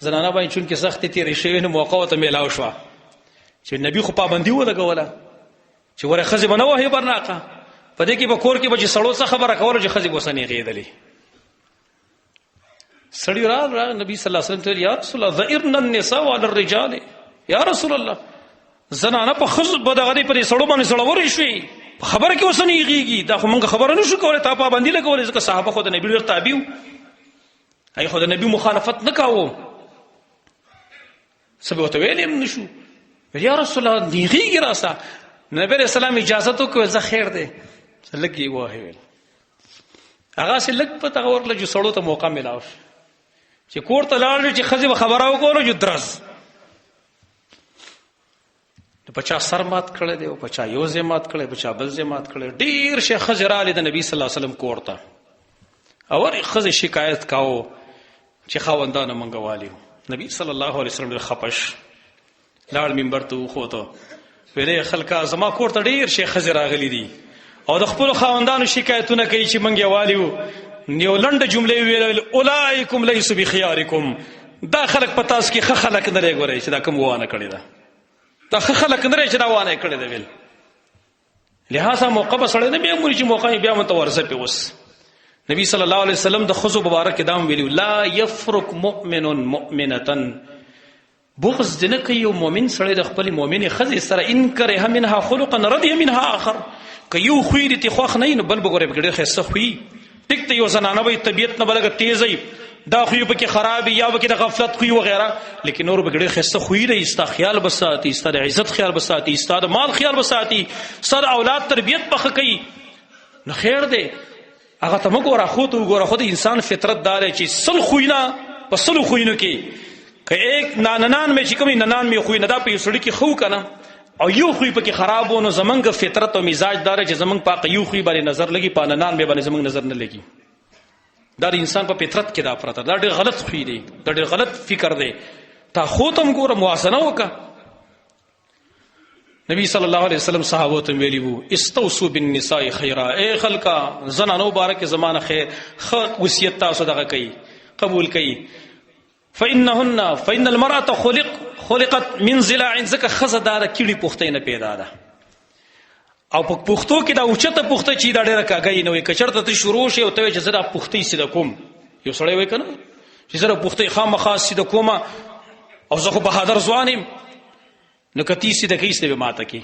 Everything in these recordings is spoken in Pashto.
زنانه باندې چون کې سختي تیرې شوی نو موقع ته میلاو شو چې نبی خو پابندي ولګوله چې وره خزي بنو هي برناقه په دې کې به کور کې به سړو څه خبره کوله چې خزي وسنې غېدلې سړی را نبی صلی الله علیه وسلم ته یا رسول الله ذئرن النساء وعلى الرجال یا رسول الله زنانه په خز بدغری پر سړو باندې سړوري شوي خبره کې وسنې غېږي دا خو موږ خبره نشو کولای تا پابندي لګولې ځکه صحابه خو د نبی ډېر تابع ای خو د نبی مخالفت نه کاوه سبه ته ویلې نشو یا رسول الله دیږي راسا نبی رسول الله اجازه تو کو زه خیر ده لګي واه ویل هغه سه لګ په تغور لږ سړو ته موقع ملاو چې کور ته لاړ چې خزي خبره وکړو جو درز په چا سر مات کړه دی او په چا یو زه مات کړه په چا بل زه مات کړه ډیر شیخ خزراله د نبی صلی الله علیه وسلم کوړه اور خزي شکایت کاو چې خاوندانو منګوالیو نبی صلی الله علیه وسلم خپش لاړ منبر ته خو ته ویلې خلکا زما کوړه ډیر شیخ خزراغلی دي او د خپل خاوندانو شکایتونه کوي چې منګوالیو نیو لنډه جمله ویل اولایکم لیسوا بخيارکم دا خلک په تاسو کې خلک نه لري چې دا کوم وانه کړی دا دا خلک نه چې دا وانه کړی دا ویل لہذا موقع سره نه بیا موري چې موقع بیا متورزه په وس نبی صلی الله علیه وسلم د خزو مبارک دام ویلو لا یفرق مؤمن مؤمنه بغض دنه کوي مؤمن سره د خپل مؤمن خزي سره ان کره منها خلقا رضي منها اخر کيو خوې دي خوخ نه نو بل بګوره بګړي خسته خوې ټیک ته یو زنانه وي طبيعت نه بلګه تیزي دا خوې په کې خراب یا په کې د غفلت خوې وغيرها لیکن اور بګړي خسته خوې دی استا خیال بساتي استا عزت خیال بساتي استا مال خیال بساتي سر اولاد تربيت پخ کوي نو خیر دی هغه ته وګوره خو ته وګوره خو د انسان فطرت دار چې سل خوینه په سل خوینو کې که ایک نانان مې چې کومي نانان مې خوینه دا په سړی کې خو کنه او یو خوې پکې خرابونه زمنګ فطرت او مزاج دار چې زمنګ پاک یو خوې باندې نظر لګي پاننان به باندې زمنګ نظر نه لګي دا انسان په فطرت کې دا پرته دا ډېر غلط خوې دی دا ډېر غلط فکر دی تا خو تم ګوره موازنه وکړه نبی صلی الله علیه وسلم صحابه ته ویلی وو استوصوا بالنساء خیرا اے خلقا زنانو مبارک زمانه خیر خ وصیت تاسو دغه کوي قبول کوي فإن المرأة خلقت من ضلع ځکه ښځه دا د کیړي پوښتۍ نه پیدا ده او په پښتو کې دا اوچته پوښتۍ چې دا ډېره کاږي نه وي که چېرته ته شروع شي او ته وایې چې زه دا پوښتۍ سیده کوم یو سړی وایي که نه چې زه دا پوښتۍ خامخا سیده کومه او زه خو بهادر ځوان یم نو که تی سیده کوي سیده به ماته کړي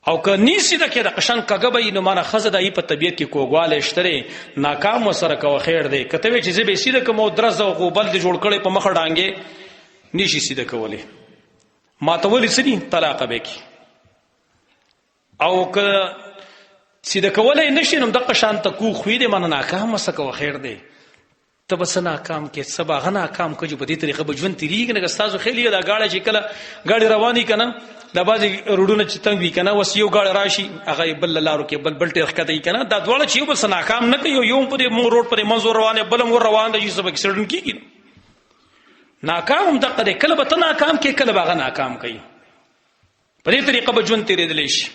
او که نی سیده کې د قشنګ کږه به وي نو مانه ښځه د هغې په طبیعت کې کوږوالی شته دی ناکام ورسره کوه خیر دی که ته وایې چې زه به یې سیده کړم او درز او غوبل دې جوړ کړی په مخه ډانګې نشي سیده کولی ماتولی څه دي طلاقه به کړي او که سیده کولی نشي نو دغه شان ته کوږ خوی دی مانه ناکام ورسه کوه خیر دی ته به څه ناکام کې څه به هغه ناکام کړي په دې طریقه به ژوند تېرېږي نه که ستاسو خیال یې دا گاډه چې کله گاډي روانې که نه دا بعضې روډونه چې تنګ وي که نه اوس یو گاډه راشي هغه یې بل لارو کې بل ټیر ښکته وي که نه دا دواړه چې یو بل څه ناکام نه کوي یو په دې روډ پرې منځ ور روان دی بل هم ور روان دی چې څه به اکسیډنټ کېږي ناکام هم دقه دی کله به ته ناکام کې کله به هغه ناکام کوي په دې طریقه به ژوند تېرېدلی شي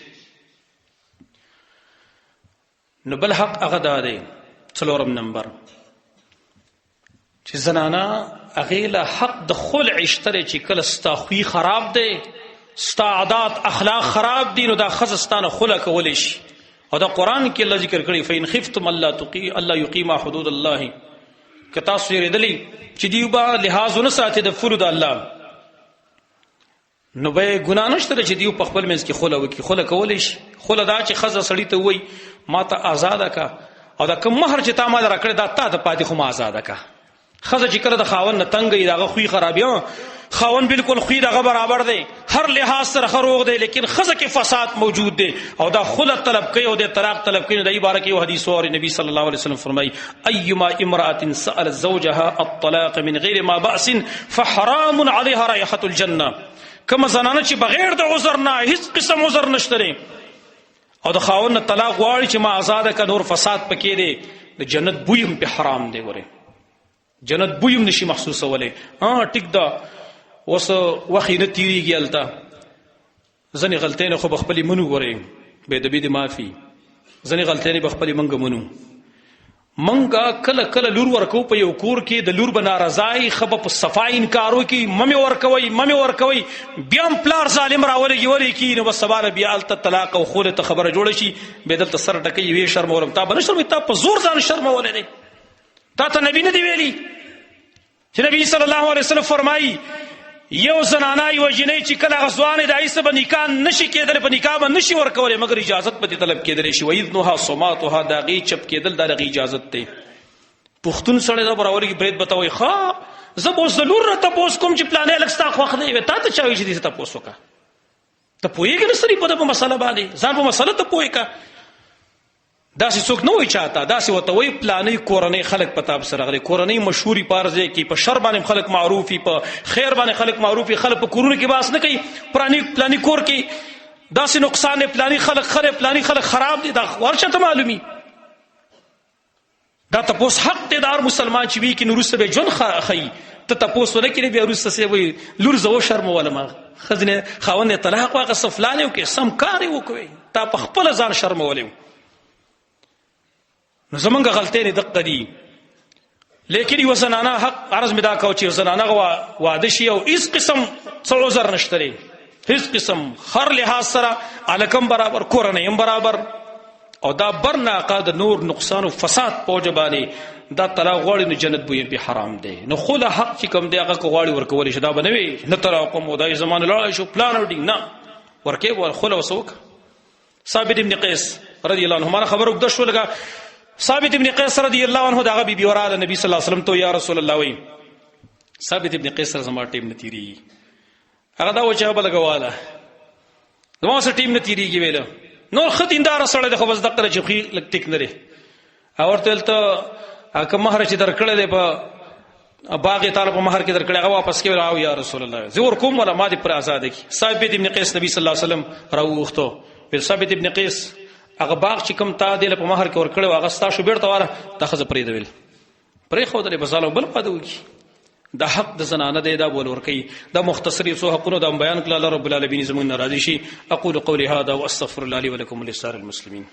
نو بل حق هغه دا دی څلورم نمبر چې زنانه هغې له حق د خلع شته دی چې کله ستا خوی خراب دی ستا عادات اخلاق خراب دي نو دا ښځه ستا نه خلع کولی شي او دا قرآن کې الله ذکر کړی فإن خفتم الله یقیما حدود الله که تاسو یېرېدلي چې دیو به لحاظ ونه ساتي د فرو د الله نو به ګناه نشته چې دیو په خپل منځ کې خلع وکړي خلع کولی شي خلع دا چې ښځه سړي ته ووایي ما ته ازاده که او دا کوم مهر چې تا ما له راکړی دا تا ته پاتې خو ما ازاده که ښځه چې کله د خاوند نه تنګ وي د هغه خوی خراب یا خاوند بالکل خوی دغه برابر دی هر لحاظ سره ښه روغ دی لیکن ښځه کې فساد موجود دی او دا خلع طلب کوي او د طلاق طلب کوي نو د دې باره کې یو حدیث واورئ نبي صلی الله علیه وسلم فرمایي ایما امرأة سألت زوجها الطلاق من غیر ما بأس فحرام علیها رایحة الجنه کومه زنانه چې بغیر د عذر نه هیڅ قسم عذر نشته دی او د خاوند نه طلاق غواړي چې ما آزاده که نور فساد پکې دی د جنت بوی هم پې حرام دی ګورې جنت بوی هم نشي محسوسولی ټیک ده اوس وخت یې نه تېرېږي هلته ځینې غلطۍ خو به خپلې منو ګورې بېدبي د معافي ځینې غلطۍ به خپلې منګه منو منګه کله کله لور ورکو په یو کور کې د لور به ناراضای خبه په صفای انکارو کې ممه ورکوي بیا پلار ظالم راولي کې نو سبا بیا الته طلاق او خوله ته خبره جوړه شي به دلته سر ټکي وی شرم ورم تا بل شرم ته په زور ځان شرم ولې تا ته نبی نه دی ویلي چې نبی صلی الله علیه وسلم فرمایي یو زنانه یو جنې چې کله غزوانه د ایسه په نکاح نشي کېدل په نکاح باندې نشي ورکولې مگر اجازه په طلب کېدل شي وایذنها صماتها داغي چپ کېدل دغه اجازه ته پښتون سره دا برابر کې برید بتاوي ښا زبو ضرور ته پوس کوم چې پلانې لکستا خوخ دی وتا ته چاوي چې دې ته پوس وکا ته پوېږي نسري په دغه مسله باندې ځان په مسله ته پوې کا داسې څوک نه وي چاته داسې وته وي پلانې کورنۍ خلک په تاب سره غلي کورنۍ مشهوري پارځي کې په شر باندې خلک معروفي په خیر باندې خلک معروفي خلک په کورونو کې باس نه کوي پلاني کور کې داسې نقصان نه پلاني خلک خراب دي دا ورچته ته معلومي دا تاسو حق ته دار مسلمان چې وی کې نورسته به جون خي ته تاسو نه کړي بیا ورسته سي وي لور زو شرم ولا ما خزنه خاونه طلاق واغه صفلانه او کې سم کار وکوي تا په خپل ځان شرم ولې نو زمونږ غلطۍ نه دقه دي لیکن یو زنانه حق عرض مدا کو چې زنانه واده شي او هیڅ قسم څه عذر نشته لري هیڅ قسم خر لحاظ سره الکم برابر کورنۍ برابر او دا برناقه د نور نقصان او فساد پوجبانی دا طلاق غوړي نو جنت بوې به حرام دی نو خو له حق چې کوم دی هغه غوړي ورکول شي دا بنوي نه طلاق مو دای زمانه لا شو پلان ورډي نه ورکه ور خو له وسوک ثابت ابن قیس رضی الله عنه ما خبر وکړ شو لګه ثابت ابن قیس رضی الله عنه داغه بیبي وراله نبی صلی الله علیه وسلم ته یا رسول الله وی ثابت ابن قیس زما ټیم نتیری هغه دا و چې بلګواله زما سره ټیم نتیریږي ویل نو خدیندار سره د خبرز دقره چې لک ټیک نه لري اورته ته کوم مہر چې درکړل دی په باغ طالب مہر کې درکړل هغه واپس کې راو یا رسول الله زور کوم ولا ما دي پر آزاد کی ثابت ابن قیس نبی صلی الله علیه وسلم راوخته په ثابت ابن قیس هغه باغ چې کوم تا دی په مہر کې ور کړو هغه ستا شو بیرته واره تخزه پرې دی پرې خو درې بزالو بل پدو کی دا حق د زنانه دی دا بول ور کوي دا مختصری سو حقونو د بیان کړه الله رب العالمین زموږ ناراضي شي اقول قولي هذا واستغفر الله لي ولكم ولسائر المسلمين